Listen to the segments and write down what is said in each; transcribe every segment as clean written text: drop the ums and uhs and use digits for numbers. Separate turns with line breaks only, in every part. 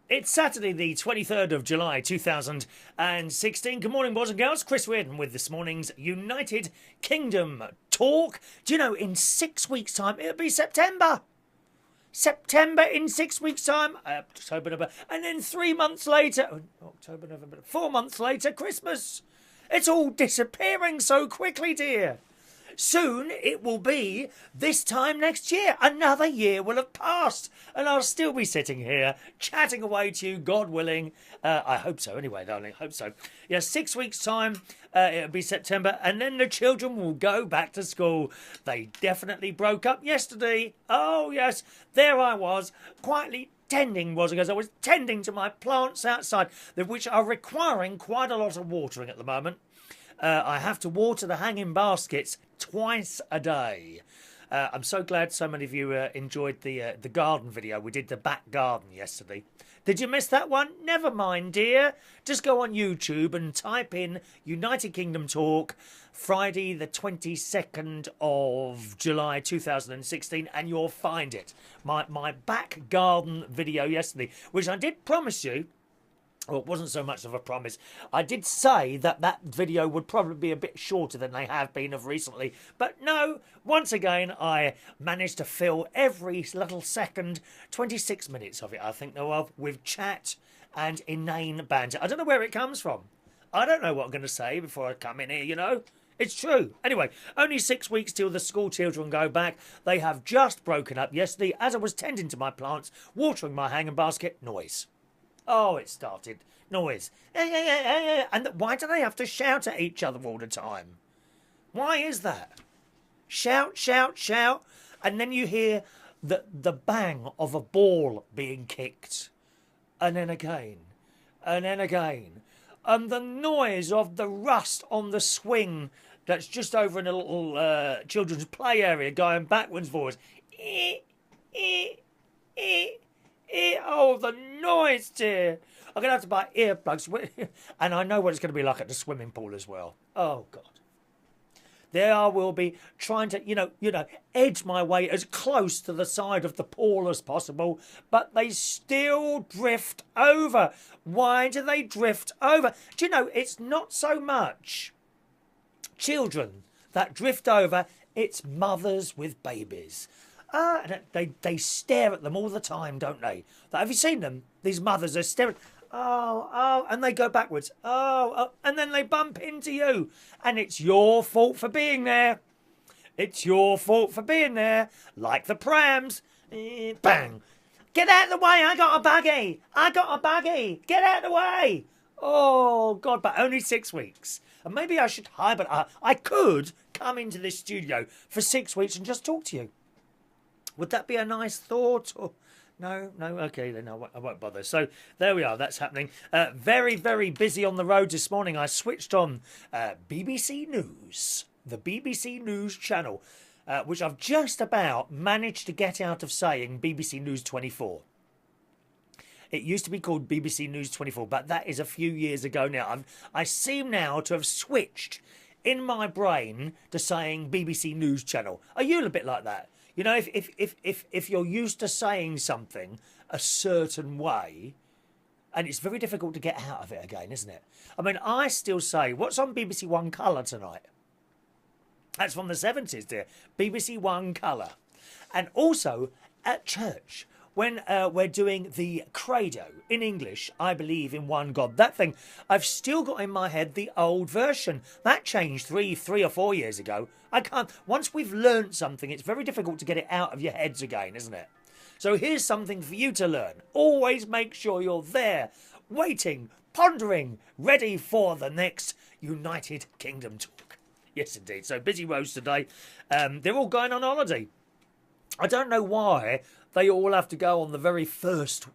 It's Saturday, the 23rd of July, 2016. Good morning, boys and girls. Chris Reardon with this morning's United Kingdom talk. Do you know, in 6 weeks' time, it'll be September. September in 6 weeks' time. October, November. And then 3 months later, October, November, 4 months later, Christmas. It's all disappearing so quickly, dear. Soon it will be this time next year. Another year will have passed, and I'll still be sitting here chatting away to you, God willing. I hope so, anyway, darling. Hope so. Yeah, 6 weeks' time, it'll be September, and then the children will go back to school. They definitely broke up yesterday. Oh, yes, there I was, quietly tending because I was tending to my plants outside, which are requiring quite a lot of watering at the moment. I have to water the hanging baskets twice a day. I'm so glad so many of you enjoyed the garden video. We did the back garden yesterday. Did you miss that one? Never mind, dear. Just go on YouTube and type in United Kingdom Talk Friday the 22nd of July 2016 and you'll find it. My back garden video yesterday, which I did promise you. Well, it wasn't so much of a promise. I did say that video would probably be a bit shorter than they have been of recently. But no, once again, I managed to fill every little second, 26 minutes of it, I think, with chat and inane banter. I don't know where it comes from. I don't know what I'm going to say before I come in here, you know. It's true. Anyway, only 6 weeks till the school children go back. They have just broken up yesterday as I was tending to my plants, watering my hanging basket. Noise. Oh, it started. Noise. And why do they have to shout at each other all the time? Why is that? Shout, shout, shout. And then you hear the bang of a ball being kicked. And then again. And then again. And the noise of the rust on the swing that's just over in a little children's play area going backwards and forwards. Oh, the noise, dear. I'm going to have to buy earplugs. And I know what it's going to be like at the swimming pool as well. Oh, God. There I will be trying to, you know, edge my way as close to the side of the pool as possible. But they still drift over. Why do they drift over? Do you know, it's not so much children that drift over. It's mothers with babies. They stare at them all the time, don't they? Have you seen them? These mothers are staring. Oh, and they go backwards. Oh, and then they bump into you. And it's your fault for being there. It's your fault for being there. Like the prams. Bang. Get out of the way. I got a buggy. Get out of the way. Oh, God, but only 6 weeks. And maybe I should hibernate. I could come into this studio for 6 weeks and just talk to you. Would that be a nice thought? Or no, okay, then I won't bother. So there we are, that's happening. Very, very busy on the road this morning. I switched on BBC News, the BBC News channel, which I've just about managed to get out of saying BBC News 24. It used to be called BBC News 24, but that is a few years ago now. I seem now to have switched in my brain to saying BBC News channel. Are you a bit like that? You know, if you're used to saying something a certain way, and it's very difficult to get out of it again, isn't it? I mean, I still say, what's on BBC One Colour tonight? That's from the 70s, dear. BBC One Colour. And also, at church, when we're doing the credo in English, I believe in one God. That thing, I've still got in my head the old version. That changed three or 4 years ago. I can't. Once we've learnt something, it's very difficult to get it out of your heads again, isn't it? So here's something for you to learn. Always make sure you're there, waiting, pondering, ready for the next United Kingdom talk. Yes, indeed. So busy roads today. They're all going on holiday. I don't know why they all have to go on the very first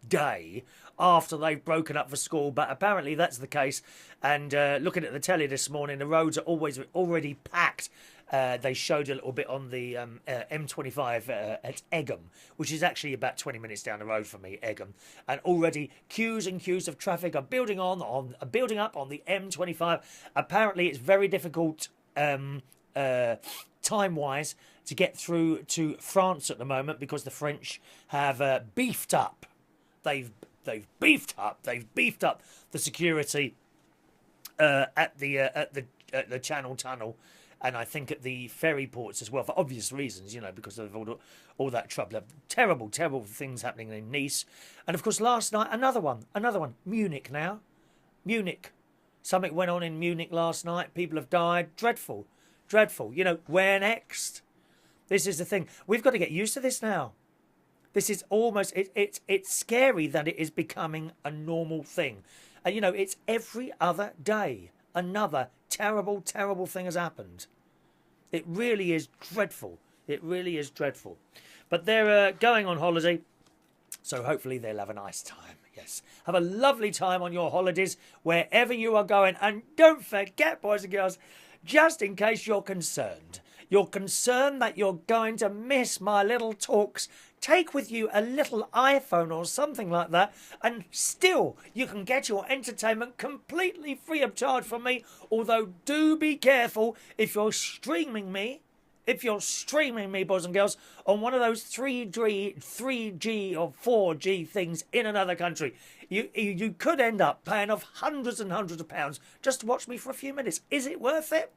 day after they've broken up for school, but apparently that's the case. And looking at the telly this morning, the roads are already packed. They showed a little bit on the M25 at Egham, which is actually about 20 minutes down the road from me, Egham. And already queues and queues of traffic are building up on the M25. Apparently it's very difficult time-wise to get through to France at the moment because the French have beefed up. They've they've beefed up the security at the Channel Tunnel, and I think at the ferry ports as well, for obvious reasons, you know, because of all that trouble. Terrible, terrible things happening in Nice. And of course, last night, another one. Munich now. Munich. Something went on in Munich last night. People have died. Dreadful. Dreadful. You know, where next? This is the thing. We've got to get used to this now. This is almost, it's scary that it is becoming a normal thing. And, you know, it's every other day. Another terrible, terrible thing has happened. It really is dreadful. It really is dreadful. But they're going on holiday, so hopefully they'll have a nice time. Yes. Have a lovely time on your holidays, wherever you are going. And don't forget, boys and girls, just in case you're concerned that you're going to miss my little talks, take with you a little iPhone or something like that, and still you can get your entertainment completely free of charge from me. Although do be careful if you're streaming me, boys and girls, on one of those 3G or 4G things in another country. You could end up paying off hundreds and hundreds of pounds just to watch me for a few minutes. Is it worth it?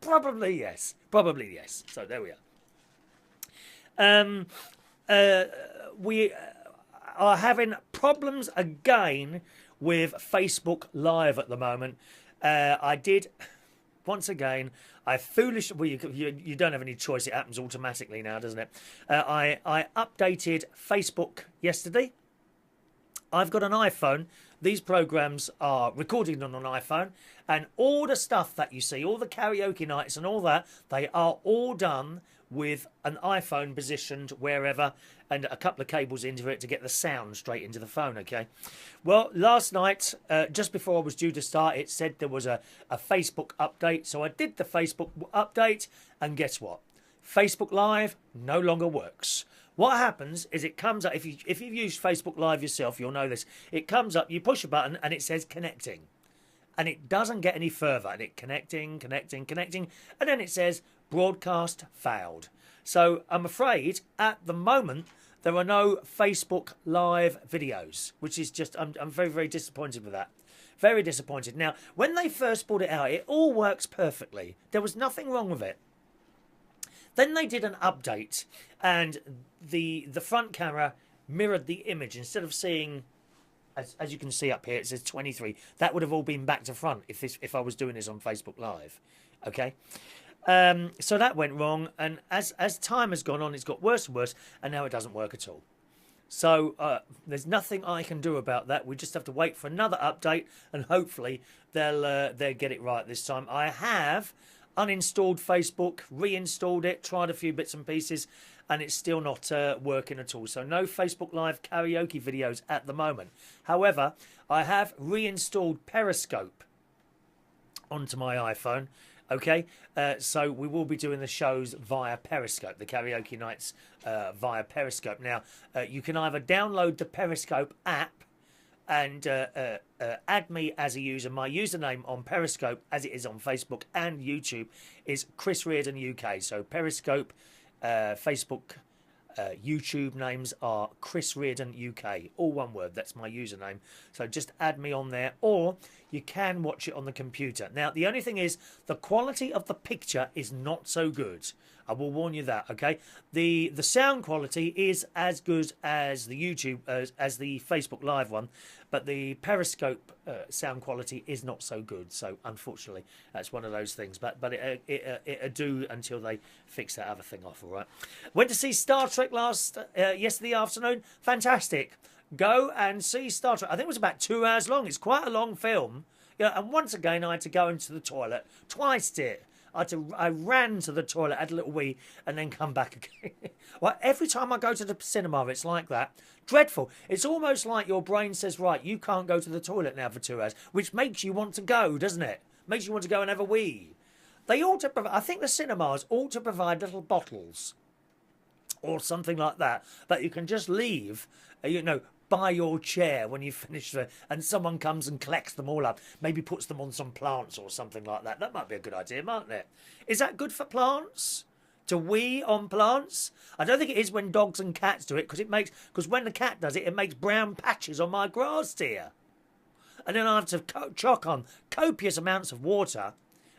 Probably yes. Probably yes. So there we are. We are having problems again with Facebook Live at the moment. I did, once again, well, you don't have any choice. It happens automatically now, doesn't it? I updated Facebook yesterday. I've got an iPhone. These programs are recorded on an iPhone, and all the stuff that you see, all the karaoke nights and all that, they are all done with an iPhone positioned wherever and a couple of cables into it to get the sound straight into the phone, okay? Well, last night, just before I was due to start, it said there was a Facebook update, so I did the Facebook update, and guess what? Facebook Live no longer works. What happens is it comes up, if you've used Facebook Live yourself, you'll know this. It comes up, you push a button, and it says connecting. And it doesn't get any further. And it connecting, and then it says broadcast failed. So I'm afraid at the moment there are no Facebook Live videos, which is just, I'm very, very disappointed with that. Very disappointed. Now, when they first brought it out, it all works perfectly. There was nothing wrong with it. Then they did an update, and the front camera mirrored the image. Instead of seeing, as you can see up here, it says 23. That would have all been back to front if I was doing this on Facebook Live. Okay, so that went wrong, and as time has gone on, it's got worse and worse, and now it doesn't work at all. So there's nothing I can do about that. We just have to wait for another update, and hopefully they'll get it right this time. I have uninstalled Facebook, reinstalled it, tried a few bits and pieces, and it's still not working at all. So no Facebook Live karaoke videos at the moment. However, I have reinstalled Periscope onto my iPhone. Okay, so we will be doing the shows via Periscope, the karaoke nights via Periscope. Now, you can either download the Periscope app and add me as a user. My username on Periscope, as it is on Facebook and YouTube, is Chris Reardon UK. So Periscope, Facebook, YouTube names are Chris Reardon UK. All one word, that's my username. So just add me on there, or you can watch it on the computer. Now, the only thing is, the quality of the picture is not so good. I will warn you that, okay? The sound quality is as good as the YouTube, as the Facebook Live one, but the Periscope sound quality is not so good. So, unfortunately, that's one of those things. But it do until they fix that other thing off, all right? Went to see Star Trek yesterday afternoon. Fantastic. Go and see Star Trek. I think it was about 2 hours long. It's quite a long film. Yeah, and once again, I had to go into the toilet twice, dear. I ran to the toilet, had a little wee, and then come back again. Well, every time I go to the cinema, it's like that. Dreadful. It's almost like your brain says, right, you can't go to the toilet now for 2 hours, which makes you want to go, doesn't it? Makes you want to go and have a wee. They ought to provide, I think the cinemas ought to provide little bottles or something like that you can just leave, by your chair when you finish and someone comes and collects them all up, maybe puts them on some plants or something like that. That might be a good idea, mightn't it? Is that good for plants? to wee on plants. I don't think it is when dogs and cats do it, because when the cat does it, it makes brown patches on my grass tier. And then I have to chock on copious amounts of water.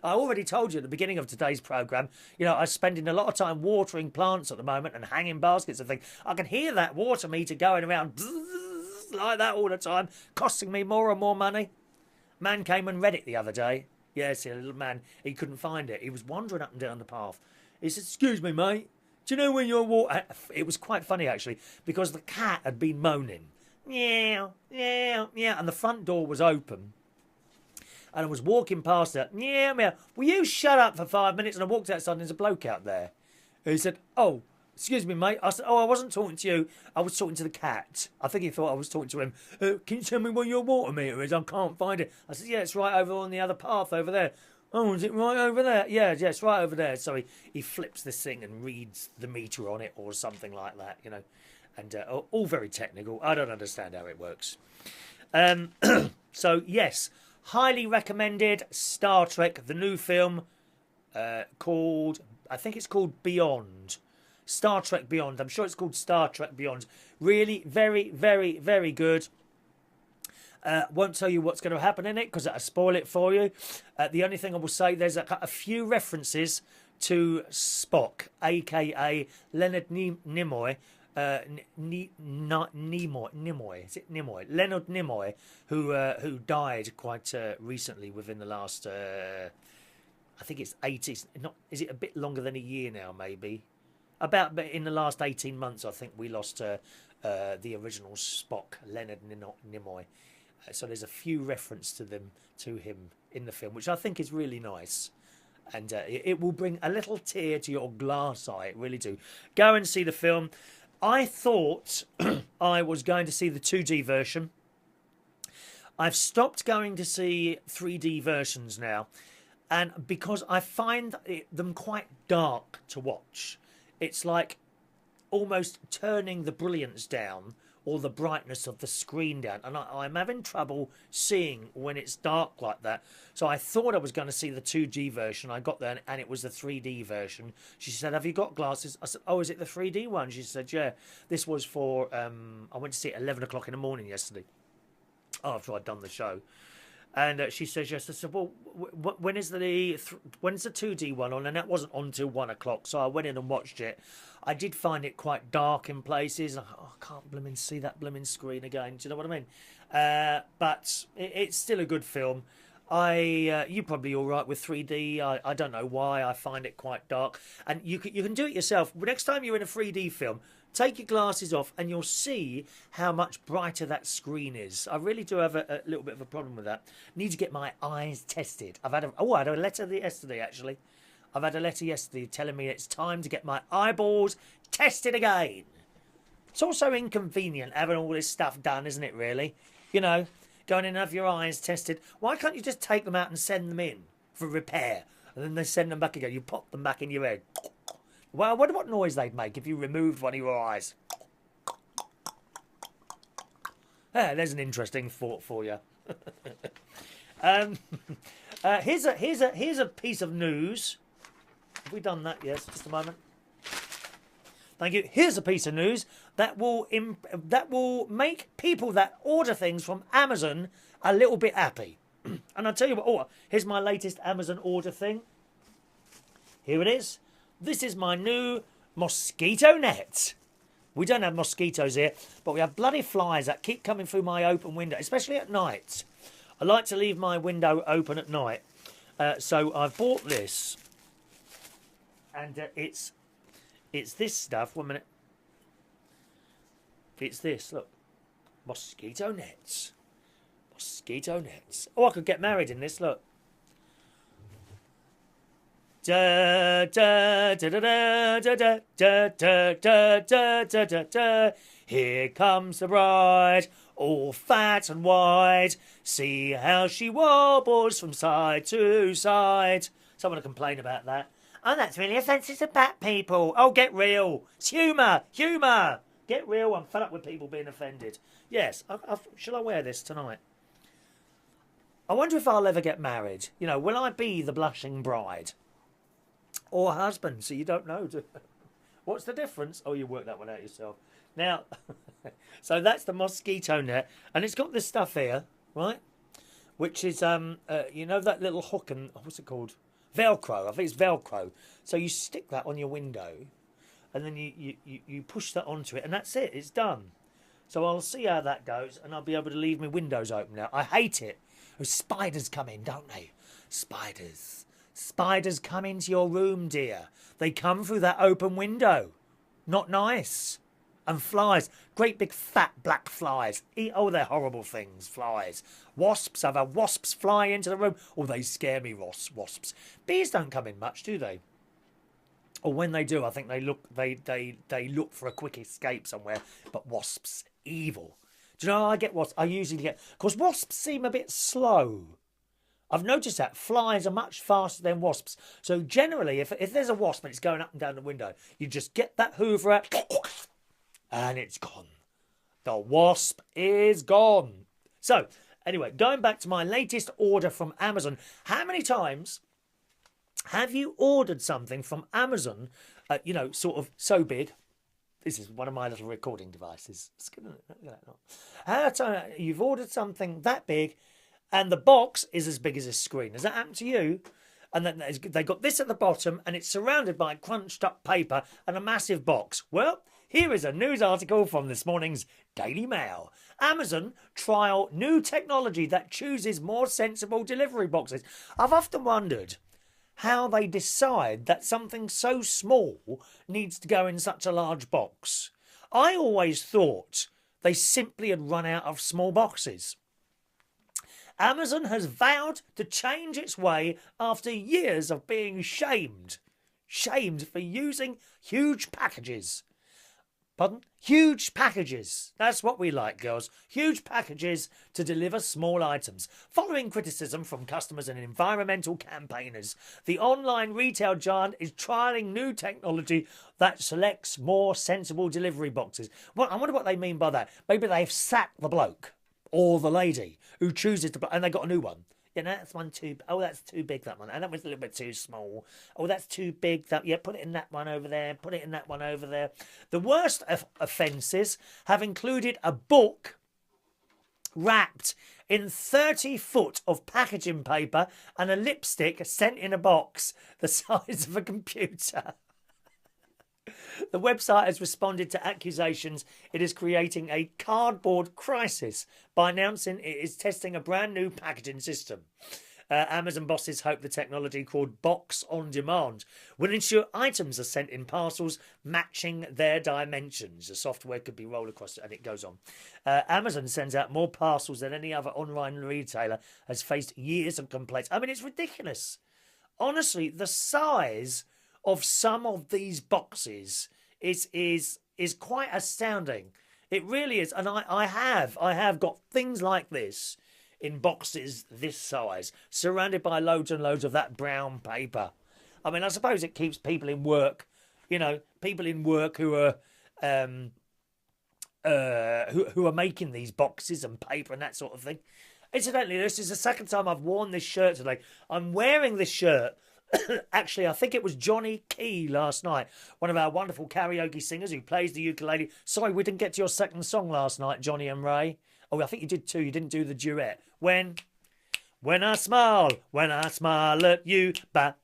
I already told you at the beginning of today's programme, I'm spending a lot of time watering plants at the moment and hanging baskets and things. I can hear that water meter going around like that all the time, costing me more and more money. Man came and read it the other day. Yes, a little man, he couldn't find it. He was wandering up and down the path. He said, "Excuse me, mate, do you know when you're walking?" It was quite funny, actually, because the cat had been moaning. Meow, meow, meow, and the front door was open. And I was walking past it. Meow, meow. Will you shut up for 5 minutes? And I walked outside and there's a bloke out there. He said, "Oh, excuse me, mate." I said, "Oh, I wasn't talking to you. I was talking to the cat." I think he thought I was talking to him. "Can you tell me where your water meter is? I can't find it." I said, "Yeah, it's right over on the other path over there." "Oh, is it right over there?" Yeah, it's right over there. So he flips this thing and reads the meter on it or something like that, And all very technical. I don't understand how it works. So, yes, highly recommended Star Trek, the new film called, I think it's called Beyond. Star Trek Beyond. I'm sure it's called Star Trek Beyond. Really, very, very, very good. Won't tell you what's going to happen in it because that'll spoil it for you. The only thing I will say, there's a few references to Spock, a.k.a. Leonard Nimoy. Nimoy. Is it Nimoy? Leonard Nimoy, who died quite recently within the last, I think it's 80s. Is it a bit longer than a year now, maybe? About in the last 18 months, I think we lost the original Spock, Leonard Nimoy. So there's a few reference to him in the film, which I think is really nice. And it will bring a little tear to your glass eye. It really do. Go and see the film. I thought I was going to see the 2D version. I've stopped going to see 3D versions now. And because I find them quite dark to watch. It's like almost turning the brilliance down or the brightness of the screen down. And I'm having trouble seeing when it's dark like that. So I thought I was going to see the 2D version. I got there and it was the 3D version. She said, "Have you got glasses?" I said, "Oh, is it the 3D one?" She said, "Yeah." This was for, I went to see it at 11 o'clock in the morning yesterday after I'd done the show. And she says, yes. I said, "Well, when is the 2D one on?" And that wasn't on till 1 o'clock. So I went in and watched it. I did find it quite dark in places. I can't blooming see that blooming screen again. Do you know what I mean? But it's still a good film. You're probably all right with 3D. I don't know why. I find it quite dark. And you can do it yourself. Next time you're in a 3D film, take your glasses off and you'll see how much brighter that screen is. I really do have a little bit of a problem with that. Need to get my eyes tested. I had a letter yesterday, actually. I've had a letter yesterday telling me it's time to get my eyeballs tested again. It's also inconvenient having all this stuff done, isn't it, really? Going in and have your eyes tested. Why can't you just take them out and send them in for repair? And then they send them back again. You pop them back in your head. Well, I wonder what noise they'd make if you removed one of your eyes. There's an interesting thought for you. Here's a piece of news. Have we done that? Yes, just a moment. Thank you. Here's a piece of news that will make people that order things from Amazon a little bit happy. And I'll tell you what. Here's my latest Amazon order thing. Here it is. This is my new mosquito net. We don't have mosquitoes here, but we have bloody flies that keep coming through my open window, especially at night. I like to leave my window open at night. So I've bought this. And it's this stuff. 1 minute. It's this, look. Mosquito nets. Mosquito nets. Oh, I could get married in this, look. Da da da da da da da da da da da da da. Here comes the bride, all fat and white. See how she wobbles from side to side. Someone will complain about that. Oh, that's really offensive to fat people. Oh, get real. It's humour. Humour. Get real. I'm fed up with people being offended. Yes. Shall I wear this tonight? I wonder if I'll ever get married. Will I be the blushing bride? or husband, so you don't know. What's the difference? Oh, you work that one out yourself. Now, so that's the Mosquito net, and it's got this stuff here, right? Which is, you know, that little hook and what's it called? Velcro. I think it's Velcro. So you stick that on your window, and then you push that onto it, and that's it. It's done. So I'll see how that goes, and I'll be able to leave my windows open now. I hate it. Oh, spiders come in, don't they? Spiders. Spiders come into your room, dear. They come through that open window. Not nice. And flies. Great big fat black flies. Oh, they're horrible things, flies. Wasps. I've had wasps fly into the room. Oh, they scare me, wasps. Bees don't come in much, do they? Or when they do, I think they look for a quick escape somewhere. But wasps, evil. Do you know how I get wasps? I usually get... Because wasps seem a bit slow. I've noticed that flies are much faster than wasps. So generally, if there's a wasp and it's going up and down the window, you just get that hoover out and it's gone. The wasp is gone. So anyway, going back to my latest order from Amazon. How many times have you ordered something from Amazon, you know, sort of so big? This is one of my little recording devices. How many times you've ordered something that big and the box is as big as a screen? Has that happened to you? And then they got this at the bottom and it's surrounded by crunched up paper and a massive box. Well, here is a news article from this morning's Daily Mail. Amazon trial new technology that chooses more sensible delivery boxes. I've often wondered how they decide that something so small needs to go in such a large box. I always thought they simply had run out of small boxes. Amazon has vowed to change its way after years of being shamed. Shamed for using huge packages. Pardon? Huge packages. That's what we like, girls. Huge packages to deliver small items. Following criticism from customers and environmental campaigners, the online retail giant is trialling new technology that selects more sensible delivery boxes. Well, I wonder what they mean by that. Maybe they've sacked the bloke or the lady who chooses to... And they got a new one. Yeah, no, that's one too... Oh, that's too big, that one. And that was a little bit too small. Oh, that's too big. That Yeah, put it in that one over there. Put it in that one over there. The worst offences have included a book wrapped in 30 foot of packaging paper and a lipstick sent in a box the size of a computer. The website has responded to accusations it is creating a cardboard crisis by announcing it is testing a brand new packaging system. Amazon bosses hope the technology, called Box on Demand, will ensure items are sent in parcels matching their dimensions. The software could be rolled across, and it goes on. Amazon sends out more parcels than any other online retailer, has faced years of complaints. I mean, it's ridiculous. Honestly, the size of some of these boxes is quite astounding. It really is. And I have got things like this in boxes this size, surrounded by loads and loads of that brown paper. I mean, I suppose it keeps people in work, you know, people in work who are who are making these boxes and paper and that sort of thing. Incidentally, this is the second time I've worn this shirt today. I'm wearing this shirt. Actually, I think it was Johnny Key last night, one of our wonderful karaoke singers who plays the ukulele. Sorry, we didn't get to your second song last night, Johnny and Ray. Oh, I think you did too. You didn't do the duet. When I smile at you, ba.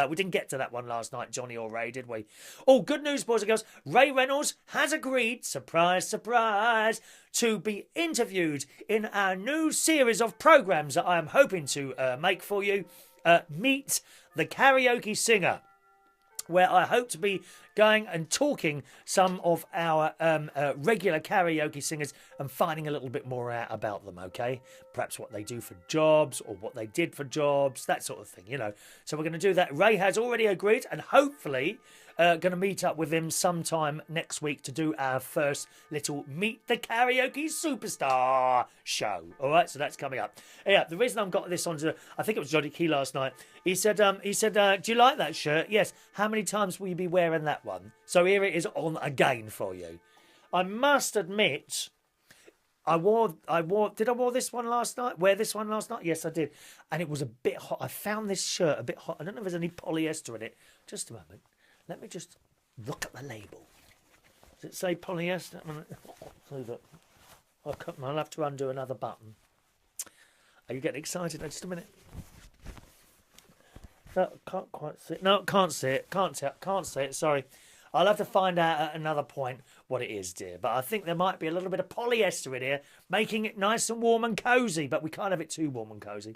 We didn't get to that one last night, Johnny or Ray, did we? Oh, good news, boys and girls. Ray Reynolds has agreed, surprise, surprise, to be interviewed in our new series of programmes that I am hoping to make for you. Meet the Karaoke Singer, where I hope to be going and talking some of our regular karaoke singers and finding a little bit more out about them, okay? Perhaps what they do for jobs or what they did for jobs, that sort of thing, you know. So we're going to do that. Ray has already agreed, and hopefully going to meet up with him sometime next week to do our first little Meet the Karaoke Superstar show. All right, so that's coming up. Yeah, the reason I've got this on, I think it was Johnny Key last night. He said, do you like that shirt? Yes. How many times will you be wearing that one? So here it is on again for you. I must admit, Did I wear this one last night? Wear this one last night? Yes, I did. And it was a bit hot. I found this shirt a bit hot. I don't know if there's any polyester in it. Just a moment. Let me just look at the label. Does it say polyester? So that I'll have to undo another button. Are you getting excited? Just a minute. No, can't quite see it. No, can't see it. Can't see it. Sorry. I'll have to find out at another point what it is, dear. But I think there might be a little bit of polyester in here, making it nice and warm and cosy. But we can't have it too warm and cosy.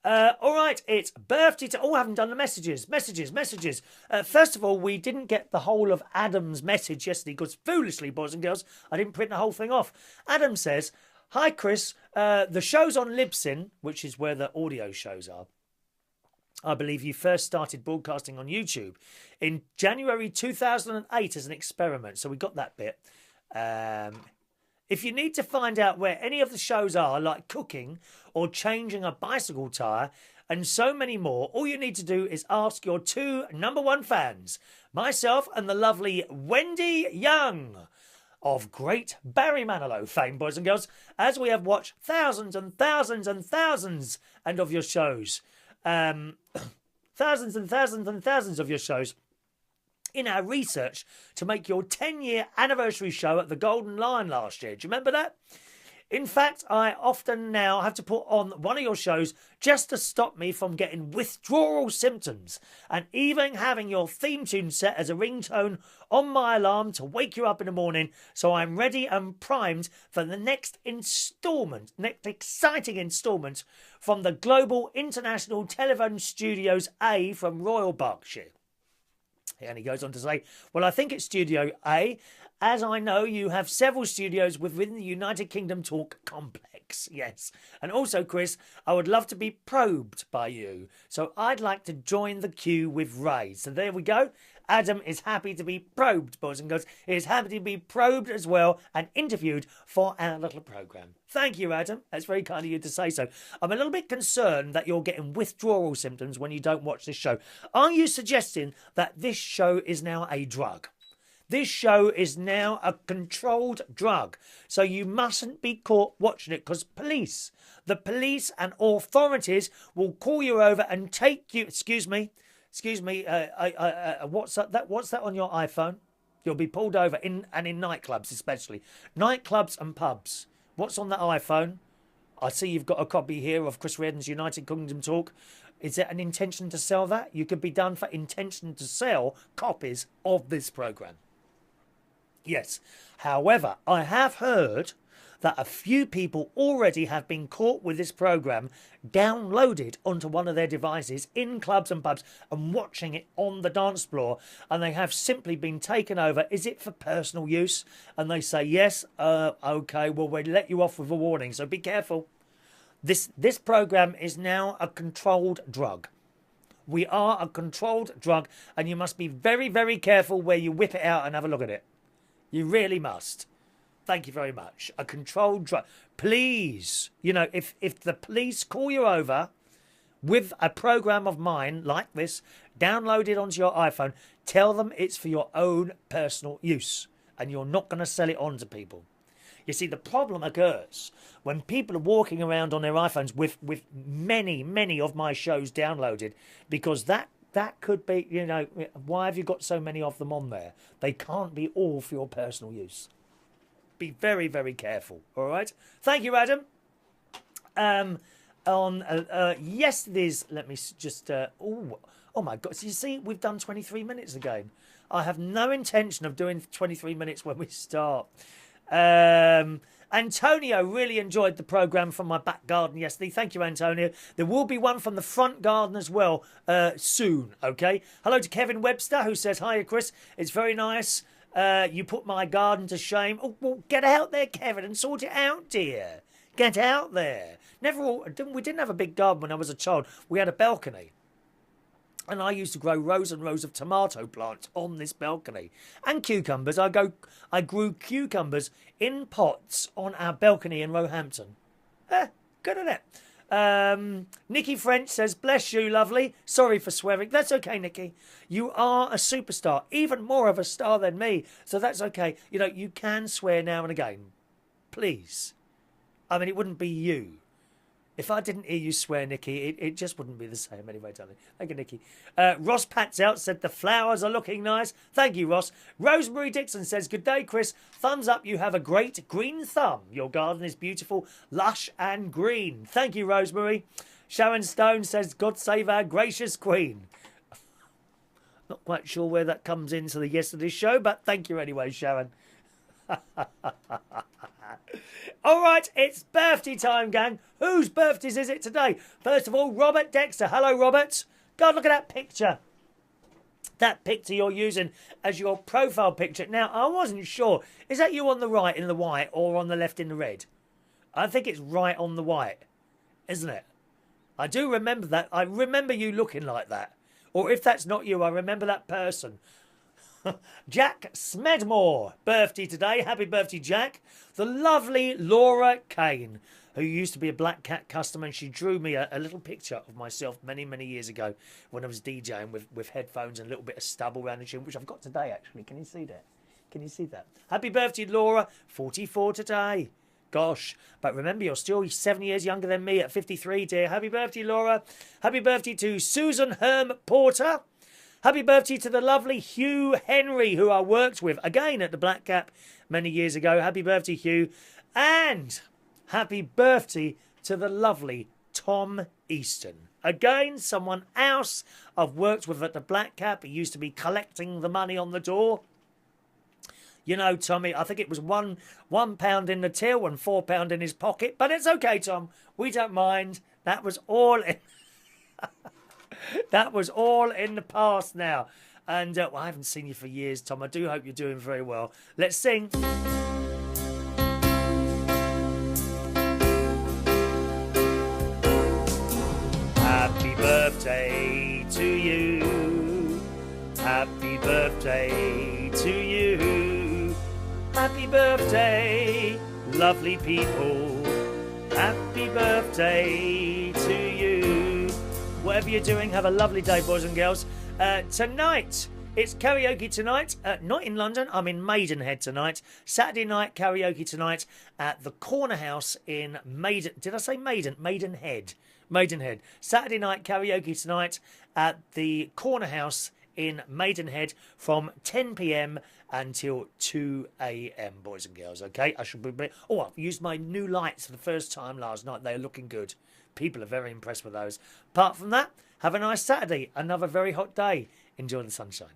All right, it's birthday to... Oh, I haven't done the messages. Messages. First of all, we didn't get the whole of Adam's message yesterday because foolishly, boys and girls, I didn't print the whole thing off. Adam says, "Hi, Chris. The show's on Libsyn," which is where the audio shows are. "I believe you first started broadcasting on YouTube in January 2008 as an experiment." So we got that bit. "If you need to find out where any of the shows are, like cooking or changing a bicycle tyre and so many more, all you need to do is ask your two #1 fans, myself and the lovely Wendy Young of great Barry Manilow fame, boys and girls, as we have watched thousands and thousands and thousands and of your shows. Thousands and thousands and thousands of your shows in our research to make your 10-year anniversary show at the Golden Lion last year. Do you remember that? In fact, I often now have to put on one of your shows just to stop me from getting withdrawal symptoms, and even having your theme tune set as a ringtone on my alarm to wake you up in the morning, so I'm ready and primed for the next exciting instalment from the Global International Television Studios A from Royal Berkshire." And he goes on to say, "Well, I think it's Studio A, as I know you have several studios within the United Kingdom Talk complex. Yes. And also, Chris, I would love to be probed by you. So I'd like to join the queue with Ray." So there we go. Adam is happy to be probed, boys and girls. He is happy to be probed as well and interviewed for our little programme. Thank you, Adam. That's very kind of you to say so. I'm a little bit concerned that you're getting withdrawal symptoms when you don't watch this show. Are you suggesting that this show is now a drug? This show is now a controlled drug. So you mustn't be caught watching it because the police and authorities will call you over and take you... Excuse me, what's that on your iPhone? You'll be pulled over in nightclubs, especially. Nightclubs and pubs. What's on that iPhone? I see you've got a copy here of Chris Reardon's United Kingdom Talk. Is there an intention to sell that? You could be done for intention to sell copies of this programme. Yes. However, I have heard that a few people already have been caught with this programme downloaded onto one of their devices in clubs and pubs and watching it on the dance floor, and they have simply been taken over. Is it for personal use? And they say, yes, okay, well, we'll let you off with a warning, so be careful. This programme is now a controlled drug. We are a controlled drug, and you must be very, very careful where you whip it out and have a look at it. You really must. Thank you very much. A controlled drug. Please, if the police call you over with a program of mine like this, downloaded onto your iPhone, tell them it's for your own personal use and you're not going to sell it on to people. You see, the problem occurs when people are walking around on their iPhones with many, many of my shows downloaded, because that could be, why have you got so many of them on there? They can't be all for your personal use. Be very, very careful, all right? Thank you, Adam. On yesterday's, let me just, oh my God. So you see, we've done 23 minutes again. I have no intention of doing 23 minutes when we start. Antonio really enjoyed the programme from my back garden yesterday. Thank you, Antonio. There will be one from the front garden as well soon, okay? Hello to Kevin Webster, who says, "Hiya, Chris. It's very nice. You put my garden to shame." Oh, well, get out there, Kevin, and sort it out, dear. Get out there. We didn't have a big garden when I was a child. We had a balcony. And I used to grow rows and rows of tomato plants on this balcony. And cucumbers. I grew cucumbers in pots on our balcony in Roehampton. Good at it. Nikki French says, "Bless you, lovely. Sorry for swearing." That's okay, Nikki. You are a superstar. Even more of a star than me. So that's okay. You can swear now and again. Please. I mean, it wouldn't be you. If I didn't hear you swear, Nikki, it just wouldn't be the same anyway, darling. Thank you, Nikki. Ross Pats out said the flowers are looking nice. Thank you, Ross. Rosemary Dixon says, good day, Chris. Thumbs up, you have a great green thumb. Your garden is beautiful, lush and green. Thank you, Rosemary. Sharon Stone says, God save our gracious Queen. Not quite sure where that comes into the yesterday's show, but thank you anyway, Sharon. All right, it's birthday time, gang. Whose birthdays is it today? First of all, Robert Dexter. Hello, Robert. God, look at that picture. That picture you're using as your profile picture. Now, I wasn't sure. Is that you on the right in the white or on the left in the red? I think it's right on the white, isn't it? I do remember that. I remember you looking like that. Or if that's not you, I remember that person. Jack Smedmore, birthday today. Happy birthday, Jack. The lovely Laura Kane, who used to be a Black Cat customer, and she drew me a little picture of myself many, many years ago when I was DJing with headphones and a little bit of stubble around the chin, which I've got today, actually. Can you see that? Can you see that? Happy birthday, Laura. 44 today. Gosh, but remember, you're still 7 years younger than me at 53, dear. Happy birthday, Laura. Happy birthday to Susan Herm Porter. Happy birthday to the lovely Hugh Henry, who I worked with, again, at the Black Cap many years ago. Happy birthday, Hugh. And happy birthday to the lovely Tom Easton. Again, someone else I've worked with at the Black Cap. He used to be collecting the money on the door. You know, Tommy, I think it was one pound in the till and £4 in his pocket. But it's okay, Tom. We don't mind. That was all in... That was all in the past now. And well, I haven't seen you for years, Tom. I do hope you're doing very well. Let's sing. Happy birthday to you. Happy birthday to you. Happy birthday, lovely people. Happy birthday to you. Whatever you're doing, have a lovely day, boys and girls. Tonight, it's karaoke tonight. Not in London, I'm in Maidenhead tonight. Saturday night, karaoke tonight at the Corner House in Maiden... Did I say Maiden? Maidenhead. Maidenhead. Saturday night, karaoke tonight at the Corner House in Maidenhead from 10 p.m. until 2 a.m, boys and girls, okay? I should be... Oh, I've used my new lights for the first time last night. They're looking good. People are very impressed with those. Apart from that, have a nice Saturday. Another very hot day. Enjoy the sunshine.